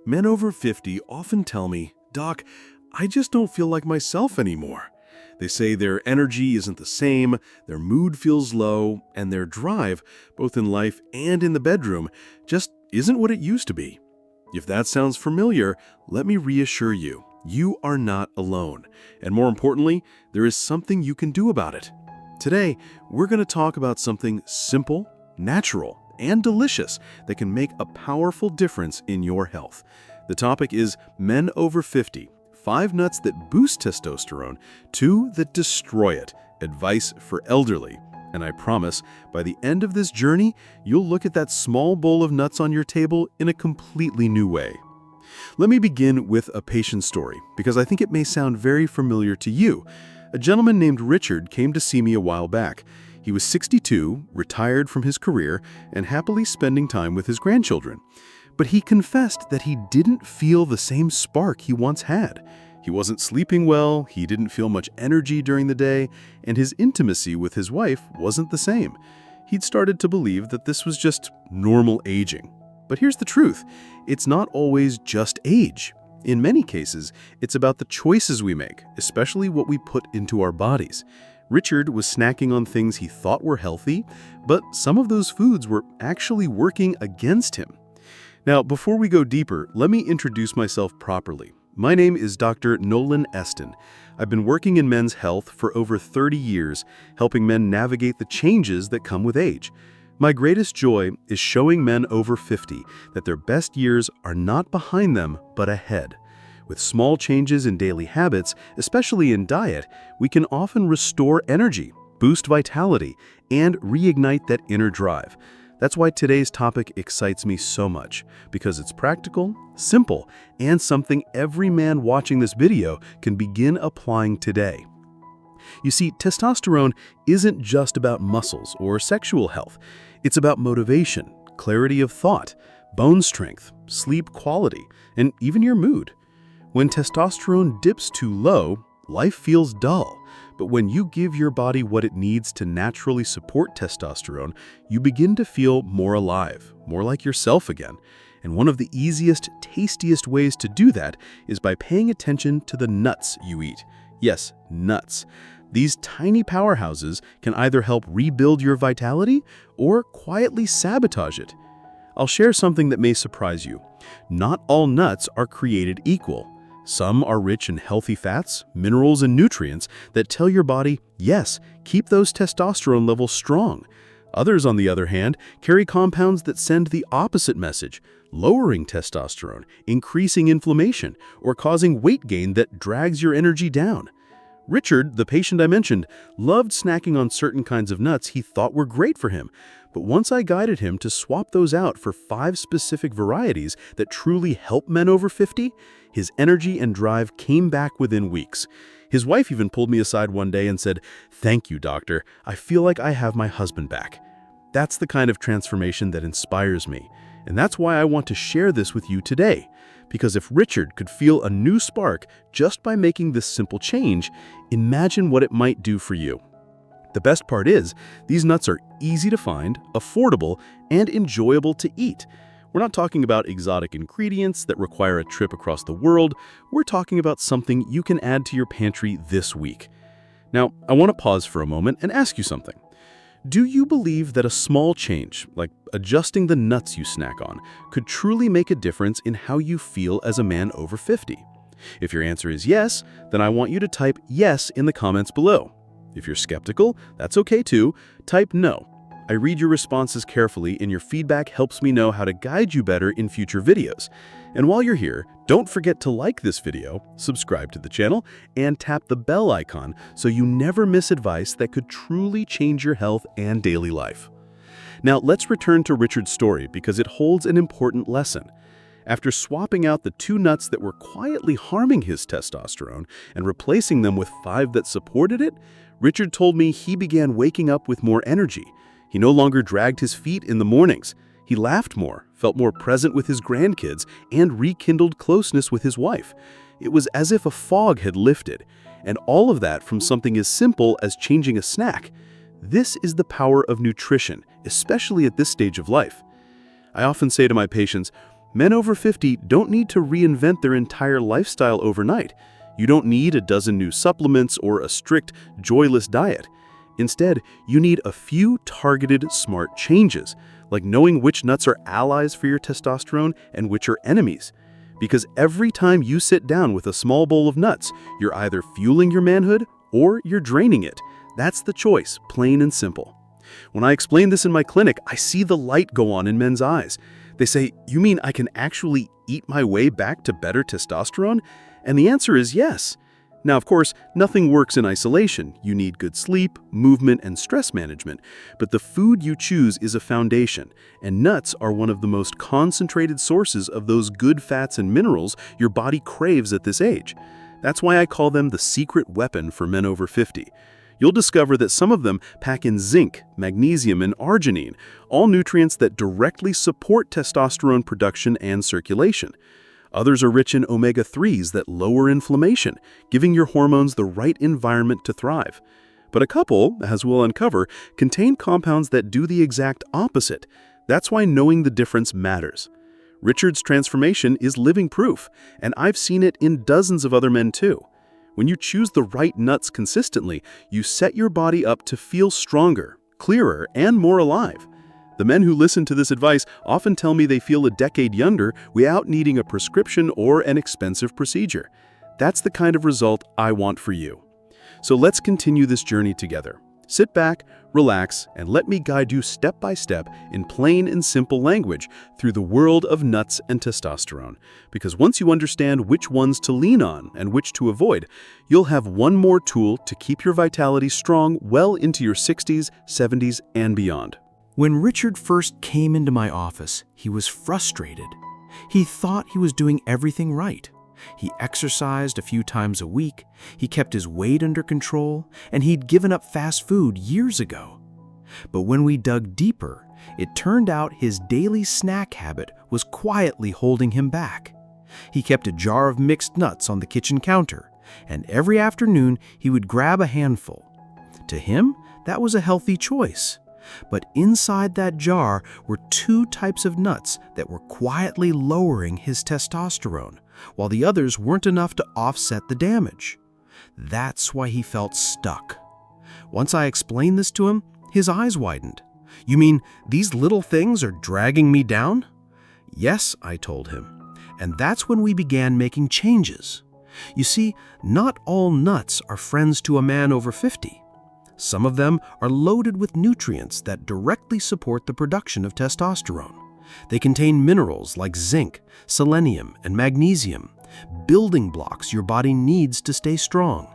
Men over 50 often tell me, "Doc, I just don't feel like myself anymore." They say their energy isn't the same, their mood feels low, and their drive, both in life and in the bedroom, just isn't what it used to be. If that sounds familiar, let me reassure you, you are not alone. And more importantly, there is something you can do about it. Today, we're going to talk about something simple, natural, and delicious that can make a powerful difference in your health. The topic is men over 50, 5 nuts that boost testosterone, 2 that destroy it, advice for elderly. And I promise, by the end of this journey, you'll look at that small bowl of nuts on your table in a completely new way. Let me begin with a patient story, because I think it may sound very familiar to you. A gentleman named Richard came to see me a while back. He was 62, retired from his career, and happily spending time with his grandchildren. But he confessed that he didn't feel the same spark he once had. He wasn't sleeping well, he didn't feel much energy during the day, and his intimacy with his wife wasn't the same. He'd started to believe that this was just normal aging. But here's the truth, it's not always just age. In many cases, it's about the choices we make, especially what we put into our bodies. Richard was snacking on things he thought were healthy, but some of those foods were actually working against him. Now, before we go deeper, let me introduce myself properly. My name is Dr. Nolan Eston. I've been working in men's health for over 30 years, helping men navigate the changes that come with age. My greatest joy is showing men over 50 that their best years are not behind them, but ahead. With small changes in daily habits, especially in diet, we can often restore energy, boost vitality, and reignite that inner drive. That's why today's topic excites me so much, because it's practical, simple, and something every man watching this video can begin applying today. You see, testosterone isn't just about muscles or sexual health. It's about motivation, clarity of thought, bone strength, sleep quality, and even your mood. When testosterone dips too low, life feels dull. But when you give your body what it needs to naturally support testosterone, you begin to feel more alive, more like yourself again. And one of the easiest, tastiest ways to do that is by paying attention to the nuts you eat. Yes, nuts. These tiny powerhouses can either help rebuild your vitality or quietly sabotage it. I'll share something that may surprise you. Not all nuts are created equal. Some are rich in healthy fats, minerals, and nutrients that tell your body, yes, keep those testosterone levels strong. Others, on the other hand, carry compounds that send the opposite message, lowering testosterone, increasing inflammation, or causing weight gain that drags your energy down. Richard, the patient I mentioned, loved snacking on certain kinds of nuts he thought were great for him. But once I guided him to swap those out for 5 specific varieties that truly help men over 50, his energy and drive came back within weeks. His wife even pulled me aside one day and said, "Thank you, doctor. I feel like I have my husband back." That's the kind of transformation that inspires me. And that's why I want to share this with you today. Because if Richard could feel a new spark just by making this simple change, imagine what it might do for you. The best part is, these nuts are easy to find, affordable, and enjoyable to eat. We're not talking about exotic ingredients that require a trip across the world. We're talking about something you can add to your pantry this week. Now, I want to pause for a moment and ask you something. Do you believe that a small change, like adjusting the nuts you snack on, could truly make a difference in how you feel as a man over 50? If your answer is yes, then I want you to type yes in the comments below. If you're skeptical, that's okay too. Type no. I read your responses carefully, and your feedback helps me know how to guide you better in future videos. And while you're here, don't forget to like this video, subscribe to the channel, and tap the bell icon so you never miss advice that could truly change your health and daily life. Now, let's return to Richard's story because it holds an important lesson. After swapping out the 2 nuts that were quietly harming his testosterone and replacing them with 5 that supported it, Richard told me he began waking up with more energy. He no longer dragged his feet in the mornings. He laughed more, felt more present with his grandkids, and rekindled closeness with his wife. It was as if a fog had lifted, and all of that from something as simple as changing a snack. This is the power of nutrition, especially at this stage of life. I often say to my patients, Men over 50 don't need to reinvent their entire lifestyle overnight. You don't need a dozen new supplements or a strict, joyless diet. Instead, you need a few targeted, smart changes, like knowing which nuts are allies for your testosterone and which are enemies. Because every time you sit down with a small bowl of nuts, you're either fueling your manhood or you're draining it. That's the choice, plain and simple. When I explain this in my clinic, I see the light go on in men's eyes. They say, "You mean I can actually eat my way back to better testosterone?" And the answer is yes. Now, of course, nothing works in isolation. You need good sleep, movement, and stress management. But the food you choose is a foundation, and nuts are one of the most concentrated sources of those good fats and minerals your body craves at this age. That's why I call them the secret weapon for men over 50. You'll discover that some of them pack in zinc, magnesium, and arginine, all nutrients that directly support testosterone production and circulation. Others are rich in omega-3s that lower inflammation, giving your hormones the right environment to thrive. But a couple, as we'll uncover, contain compounds that do the exact opposite. That's why knowing the difference matters. Richard's transformation is living proof, and I've seen it in dozens of other men too. When you choose the right nuts consistently, you set your body up to feel stronger, clearer, and more alive. The men who listen to this advice often tell me they feel a decade younger without needing a prescription or an expensive procedure. That's the kind of result I want for you. So let's continue this journey together. Sit back, relax, and let me guide you step by step in plain and simple language through the world of nuts and testosterone. Because once you understand which ones to lean on and which to avoid, you'll have one more tool to keep your vitality strong well into your 60s, 70s, and beyond. When Richard first came into my office, he was frustrated. He thought he was doing everything right. He exercised a few times a week, he kept his weight under control, and he'd given up fast food years ago. But when we dug deeper, it turned out his daily snack habit was quietly holding him back. He kept a jar of mixed nuts on the kitchen counter, and every afternoon he would grab a handful. To him, that was a healthy choice. But inside that jar were two types of nuts that were quietly lowering his testosterone, while the others weren't enough to offset the damage. That's why he felt stuck. Once I explained this to him, his eyes widened. "You mean these little things are dragging me down?" "Yes," I told him. And that's when we began making changes. You see, not all nuts are friends to a man over 50. Some of them are loaded with nutrients that directly support the production of testosterone. They contain minerals like zinc, selenium, and magnesium, building blocks your body needs to stay strong.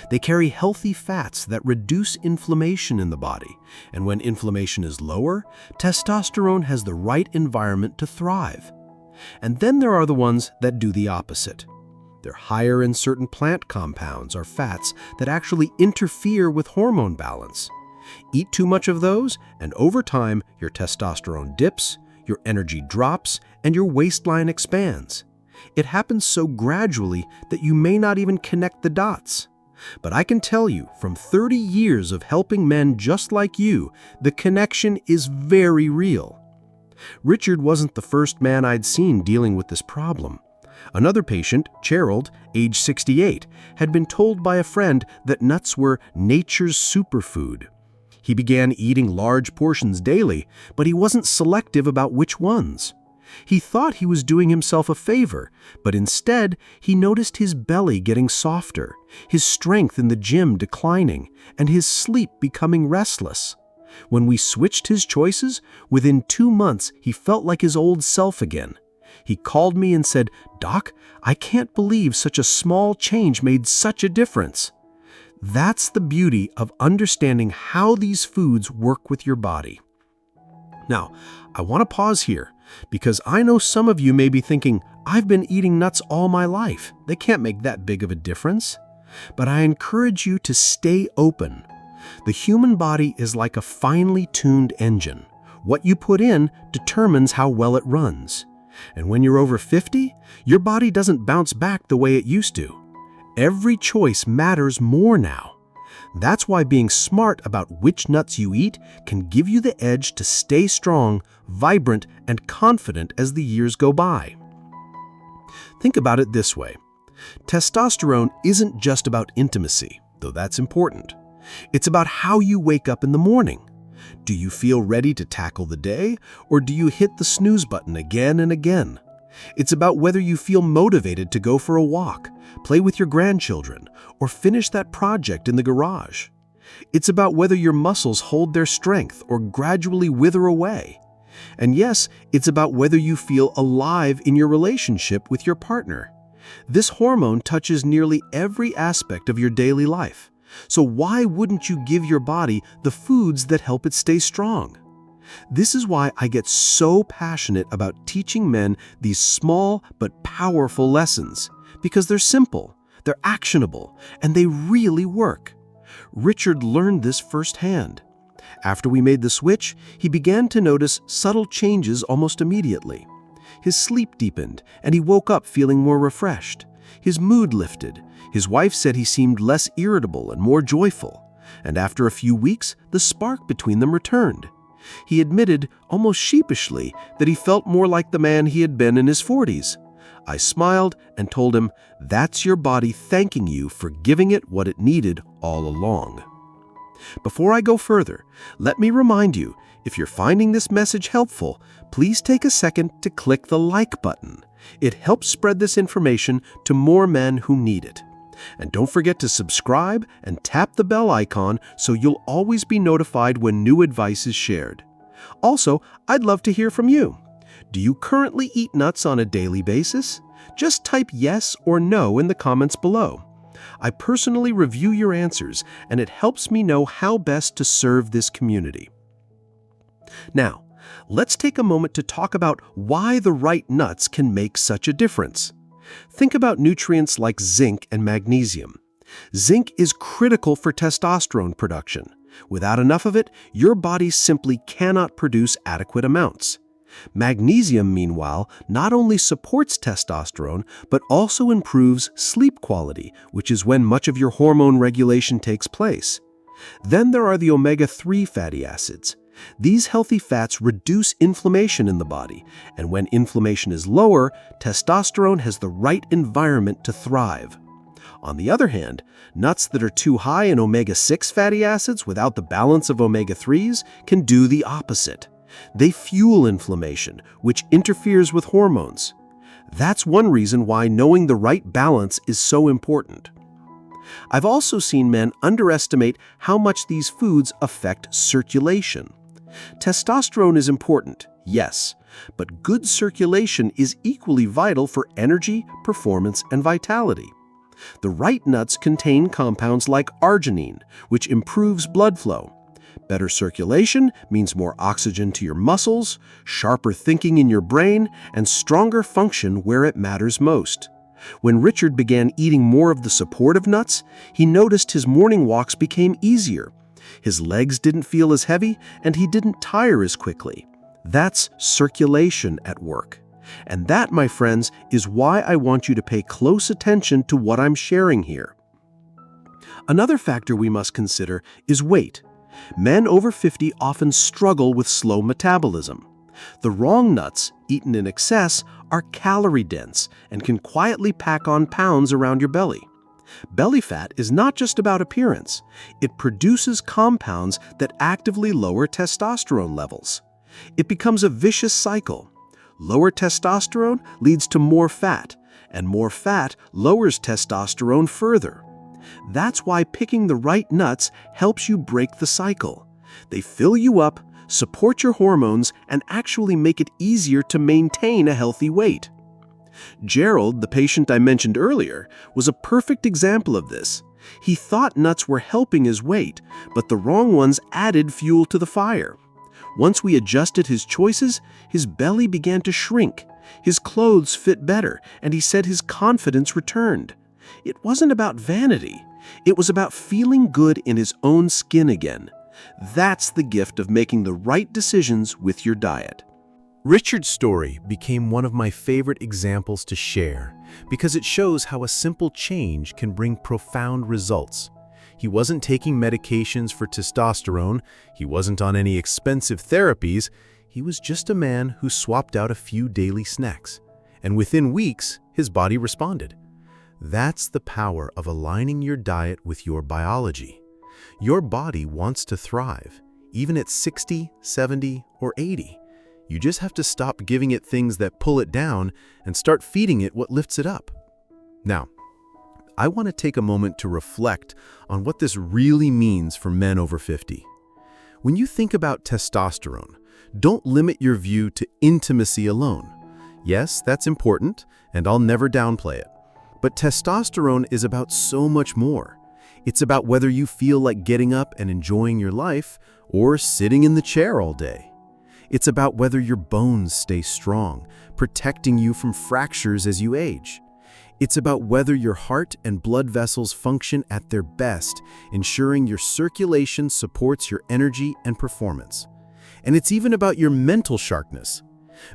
They carry healthy fats that reduce inflammation in the body, and when inflammation is lower, testosterone has the right environment to thrive. And then there are the ones that do the opposite. They're higher in certain plant compounds or fats that actually interfere with hormone balance. Eat too much of those, and over time, your testosterone dips, your energy drops, and your waistline expands. It happens so gradually that you may not even connect the dots. But I can tell you, from 30 years of helping men just like you, the connection is very real. Richard wasn't the first man I'd seen dealing with this problem. Another patient, Gerald, age 68, had been told by a friend that nuts were nature's superfood. He began eating large portions daily, but he wasn't selective about which ones. He thought he was doing himself a favor, but instead he noticed his belly getting softer, his strength in the gym declining, and his sleep becoming restless. When we switched his choices, within 2 months he felt like his old self again. He called me and said, "Doc, I can't believe such a small change made such a difference." That's the beauty of understanding how these foods work with your body. Now, I want to pause here because I know some of you may be thinking, "I've been eating nuts all my life. They can't make that big of a difference." But I encourage you to stay open. The human body is like a finely tuned engine. What you put in determines how well it runs. And when you're over 50, your body doesn't bounce back the way it used to. Every choice matters more now. That's why being smart about which nuts you eat can give you the edge to stay strong, vibrant, and confident as the years go by. Think about it this way. Testosterone isn't just about intimacy, though that's important. It's about how you wake up in the morning. Do you feel ready to tackle the day, or do you hit the snooze button again and again? It's about whether you feel motivated to go for a walk, play with your grandchildren, or finish that project in the garage. It's about whether your muscles hold their strength or gradually wither away. And yes, it's about whether you feel alive in your relationship with your partner. This hormone touches nearly every aspect of your daily life. So why wouldn't you give your body the foods that help it stay strong? This is why I get so passionate about teaching men these small but powerful lessons, because they're simple, they're actionable, and they really work. Richard learned this firsthand. After we made the switch, he began to notice subtle changes almost immediately. His sleep deepened, and he woke up feeling more refreshed. His mood lifted. His wife said he seemed less irritable and more joyful. And after a few weeks, the spark between them returned. He admitted, almost sheepishly, that he felt more like the man he had been in his 40s. I smiled and told him, "That's your body thanking you for giving it what it needed all along." Before I go further, let me remind you, if you're finding this message helpful, please take a second to click the like button. It helps spread this information to more men who need it. And don't forget to subscribe and tap the bell icon so you'll always be notified when new advice is shared. Also, I'd love to hear from you. Do you currently eat nuts on a daily basis? Just type yes or no in the comments below. I personally review your answers, and it helps me know how best to serve this community. Now, let's take a moment to talk about why the right nuts can make such a difference. Think about nutrients like zinc and magnesium. Zinc is critical for testosterone production. Without enough of it, your body simply cannot produce adequate amounts. Magnesium, meanwhile, not only supports testosterone, but also improves sleep quality, which is when much of your hormone regulation takes place. Then there are the omega-3 fatty acids. These healthy fats reduce inflammation in the body, and when inflammation is lower, testosterone has the right environment to thrive. On the other hand, nuts that are too high in omega-6 fatty acids without the balance of omega-3s can do the opposite. They fuel inflammation, which interferes with hormones. That's one reason why knowing the right balance is so important. I've also seen men underestimate how much these foods affect circulation. Testosterone is important, yes, but good circulation is equally vital for energy, performance, and vitality. The right nuts contain compounds like arginine, which improves blood flow. Better circulation means more oxygen to your muscles, sharper thinking in your brain, and stronger function where it matters most. When Richard began eating more of the supportive nuts, he noticed his morning walks became easier. His legs didn't feel as heavy, and he didn't tire as quickly. That's circulation at work. And that, my friends, is why I want you to pay close attention to what I'm sharing here. Another factor we must consider is weight. Men over 50 often struggle with slow metabolism. The wrong nuts, eaten in excess, are calorie-dense and can quietly pack on pounds around your belly. Belly fat is not just about appearance. It produces compounds that actively lower testosterone levels. It becomes a vicious cycle. Lower testosterone leads to more fat, and more fat lowers testosterone further. That's why picking the right nuts helps you break the cycle. They fill you up, support your hormones, and actually make it easier to maintain a healthy weight. Gerald, the patient I mentioned earlier, was a perfect example of this. He thought nuts were helping his weight, but the wrong ones added fuel to the fire. Once we adjusted his choices, his belly began to shrink. His clothes fit better, and he said his confidence returned. It wasn't about vanity. It was about feeling good in his own skin again. That's the gift of making the right decisions with your diet. Richard's story became one of my favorite examples to share because it shows how a simple change can bring profound results. He wasn't taking medications for testosterone. He wasn't on any expensive therapies. He was just a man who swapped out a few daily snacks. And within weeks, his body responded. That's the power of aligning your diet with your biology. Your body wants to thrive, even at 60, 70, or 80. You just have to stop giving it things that pull it down and start feeding it what lifts it up. Now, I want to take a moment to reflect on what this really means for men over 50. When you think about testosterone, don't limit your view to intimacy alone. Yes, that's important, and I'll never downplay it. But testosterone is about so much more. It's about whether you feel like getting up and enjoying your life or sitting in the chair all day. It's about whether your bones stay strong, protecting you from fractures as you age. It's about whether your heart and blood vessels function at their best, ensuring your circulation supports your energy and performance. And it's even about your mental sharpness.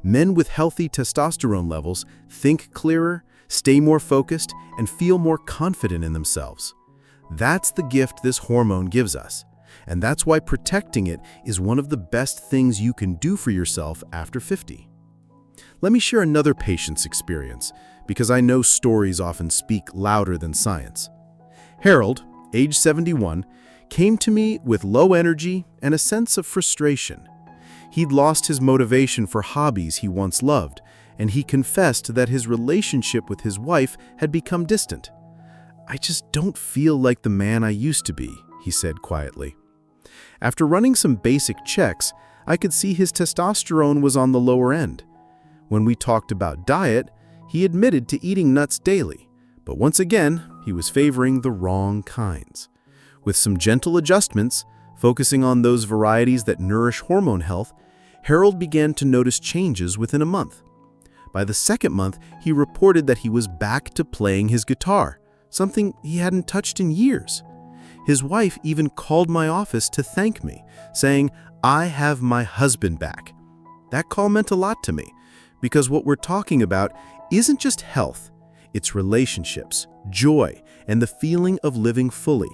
Men with healthy testosterone levels think clearer, stay more focused, and feel more confident in themselves. That's the gift this hormone gives us. And that's why protecting it is one of the best things you can do for yourself after 50. Let me share another patient's experience, because I know stories often speak louder than science. Harold, age 71, came to me with low energy and a sense of frustration. He'd lost his motivation for hobbies he once loved, and he confessed that his relationship with his wife had become distant. "I just don't feel like the man I used to be," he said quietly. After running some basic checks, I could see his testosterone was on the lower end. When we talked about diet, he admitted to eating nuts daily, but once again, he was favoring the wrong kinds. With some gentle adjustments, focusing on those varieties that nourish hormone health, Harold began to notice changes within a month. By the second month, he reported that he was back to playing his guitar, something he hadn't touched in years. His wife even called my office to thank me, saying, "I have my husband back." That call meant a lot to me, because what we're talking about isn't just health, it's relationships, joy, and the feeling of living fully.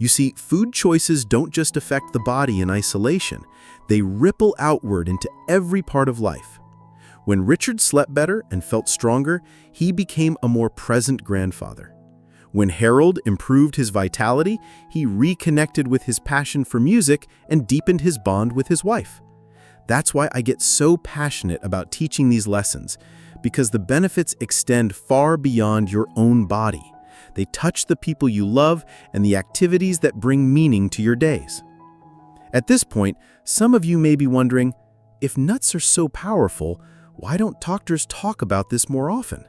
You see, food choices don't just affect the body in isolation, they ripple outward into every part of life. When Richard slept better and felt stronger, he became a more present grandfather. When Harold improved his vitality, he reconnected with his passion for music and deepened his bond with his wife. That's why I get so passionate about teaching these lessons, because the benefits extend far beyond your own body. They touch the people you love and the activities that bring meaning to your days. At this point, some of you may be wondering, if nuts are so powerful, why don't doctors talk about this more often?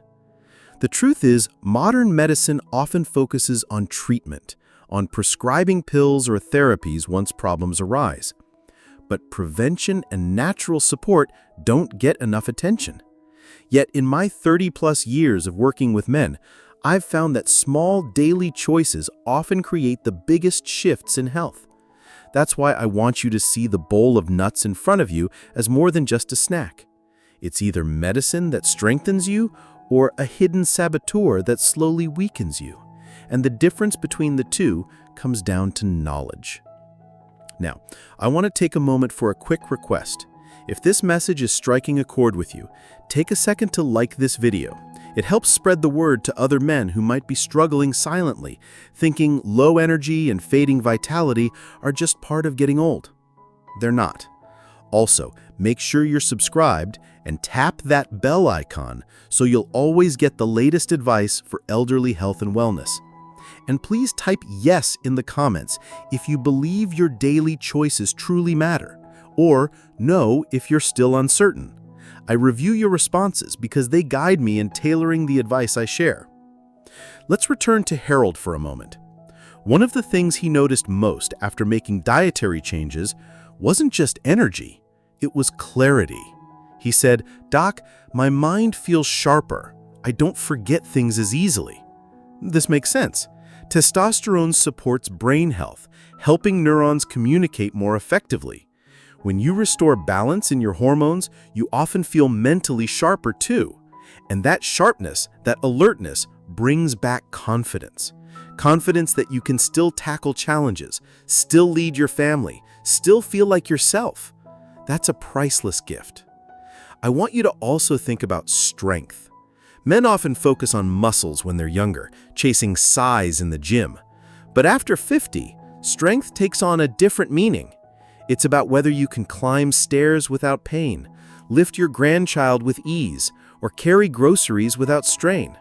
The truth is, modern medicine often focuses on treatment, on prescribing pills or therapies once problems arise. But prevention and natural support don't get enough attention. Yet in my 30-plus years of working with men, I've found that small daily choices often create the biggest shifts in health. That's why I want you to see the bowl of nuts in front of you as more than just a snack. It's either medicine that strengthens you or a hidden saboteur that slowly weakens you. And the difference between the two comes down to knowledge. Now, I want to take a moment for a quick request. If this message is striking a chord with you, take a second to like this video. It helps spread the word to other men who might be struggling silently, thinking low energy and fading vitality are just part of getting old. They're not. Also, make sure you're subscribed and tap that bell icon so you'll always get the latest advice for elderly health and wellness. And please type yes in the comments if you believe your daily choices truly matter, or no if you're still uncertain. I review your responses because they guide me in tailoring the advice I share. Let's return to Harold for a moment. One of the things he noticed most after making dietary changes wasn't just energy, it was clarity. He said, "Doc, my mind feels sharper. I don't forget things as easily." This makes sense. Testosterone supports brain health, helping neurons communicate more effectively. When you restore balance in your hormones, you often feel mentally sharper too. And that sharpness, that alertness, brings back confidence. Confidence that you can still tackle challenges, still lead your family, still feel like yourself. That's a priceless gift. I want you to also think about strength. Men often focus on muscles when they're younger, chasing size in the gym. But after 50, strength takes on a different meaning. It's about whether you can climb stairs without pain, lift your grandchild with ease, or carry groceries without strain.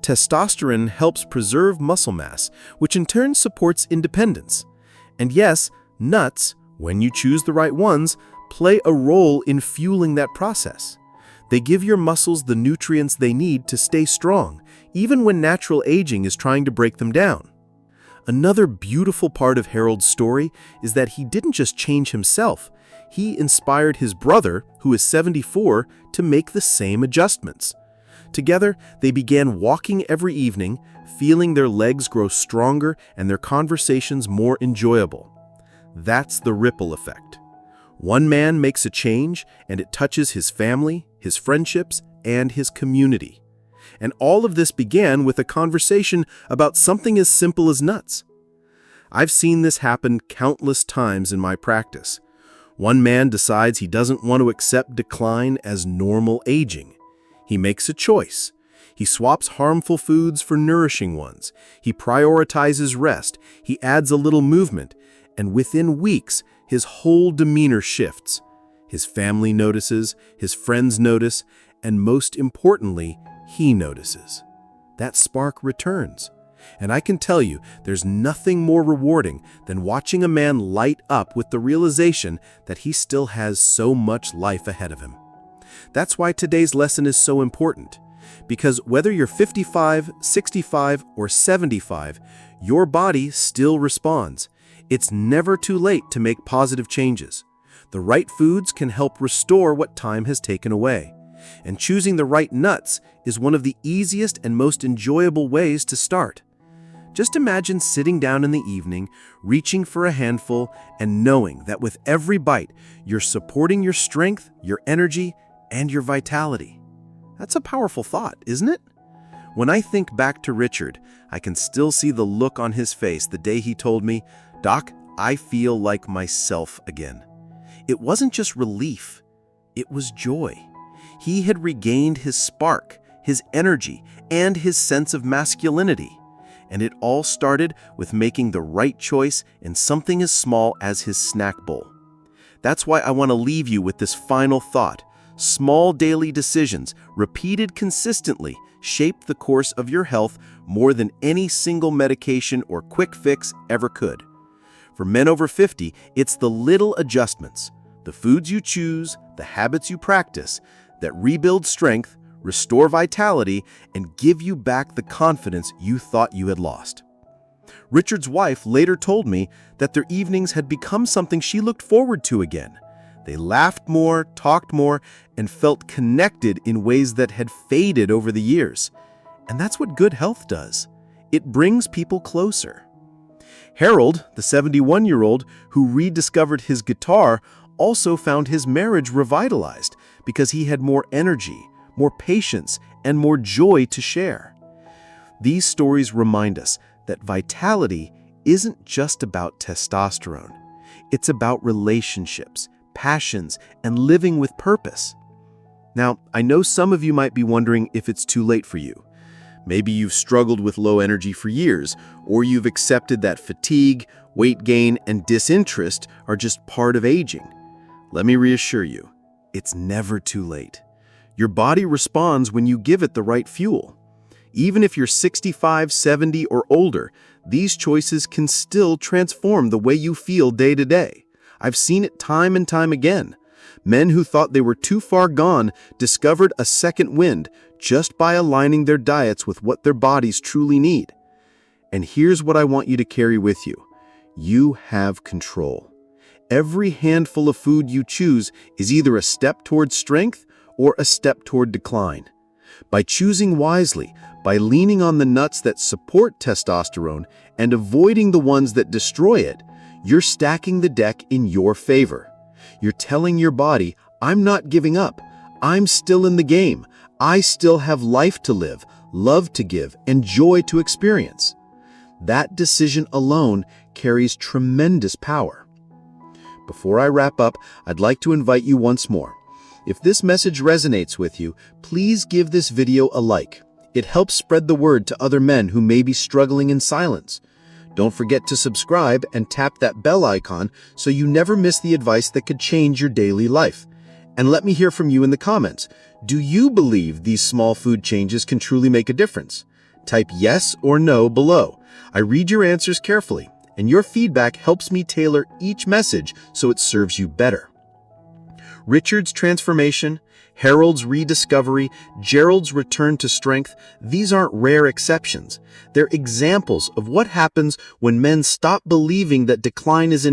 Testosterone helps preserve muscle mass, which in turn supports independence. And yes, nuts, when you choose the right ones, play a role in fueling that process. They give your muscles the nutrients they need to stay strong, even when natural aging is trying to break them down. Another beautiful part of Harold's story is that he didn't just change himself. He inspired his brother, who is 74, to make the same adjustments. Together, they began walking every evening, feeling their legs grow stronger and their conversations more enjoyable. That's the ripple effect. One man makes a change, and it touches his family, his friendships, and his community. And all of this began with a conversation about something as simple as nuts. I've seen this happen countless times in my practice. One man decides he doesn't want to accept decline as normal aging. He makes a choice. He swaps harmful foods for nourishing ones. He prioritizes rest. He adds a little movement. And within weeks, his whole demeanor shifts. His family notices, his friends notice, and most importantly, he notices. That spark returns. And I can tell you, there's nothing more rewarding than watching a man light up with the realization that he still has so much life ahead of him. That's why today's lesson is so important. Because whether you're 55, 65, or 75, your body still responds. It's never too late to make positive changes. The right foods can help restore what time has taken away. And choosing the right nuts is one of the easiest and most enjoyable ways to start. Just imagine sitting down in the evening, reaching for a handful, and knowing that with every bite, you're supporting your strength, your energy, and your vitality. That's a powerful thought, isn't it? When I think back to Richard, I can still see the look on his face the day he told me, "Doc, I feel like myself again." It wasn't just relief, it was joy. He had regained his spark, his energy, and his sense of masculinity. And it all started with making the right choice in something as small as his snack bowl. That's why I want to leave you with this final thought. Small daily decisions, repeated consistently, shape the course of your health more than any single medication or quick fix ever could. For men over 50, it's the little adjustments, the foods you choose, the habits you practice, that rebuild strength, restore vitality, and give you back the confidence you thought you had lost. Richard's wife later told me that their evenings had become something she looked forward to again. They laughed more, talked more, and felt connected in ways that had faded over the years. And that's what good health does. It brings people closer. Harold, the 71-year-old who rediscovered his guitar, also found his marriage revitalized because he had more energy, more patience, and more joy to share. These stories remind us that vitality isn't just about testosterone. It's about relationships, passions, and living with purpose. Now, I know some of you might be wondering if it's too late for you. Maybe you've struggled with low energy for years, or you've accepted that fatigue, weight gain, and disinterest are just part of aging. Let me reassure you, it's never too late. Your body responds when you give it the right fuel. Even if you're 65, 70, or older, these choices can still transform the way you feel day to day. I've seen it time and time again. Men who thought they were too far gone discovered a second wind just by aligning their diets with what their bodies truly need. And here's what I want you to carry with you. You have control. Every handful of food you choose is either a step toward strength or a step toward decline. By choosing wisely, by leaning on the nuts that support testosterone and avoiding the ones that destroy it, you're stacking the deck in your favor. You're telling your body, I'm not giving up. I'm still in the game. I still have life to live, love to give, and joy to experience. That decision alone carries tremendous power. Before I wrap up, I'd like to invite you once more. If this message resonates with you, please give this video a like. It helps spread the word to other men who may be struggling in silence. Don't forget to subscribe and tap that bell icon so you never miss the advice that could change your daily life. And let me hear from you in the comments. Do you believe these small food changes can truly make a difference? Type yes or no below. I read your answers carefully, and your feedback helps me tailor each message so it serves you better. Richard's transformation, Harold's rediscovery, Gerald's return to strength, these aren't rare exceptions. They're examples of what happens when men stop believing that decline is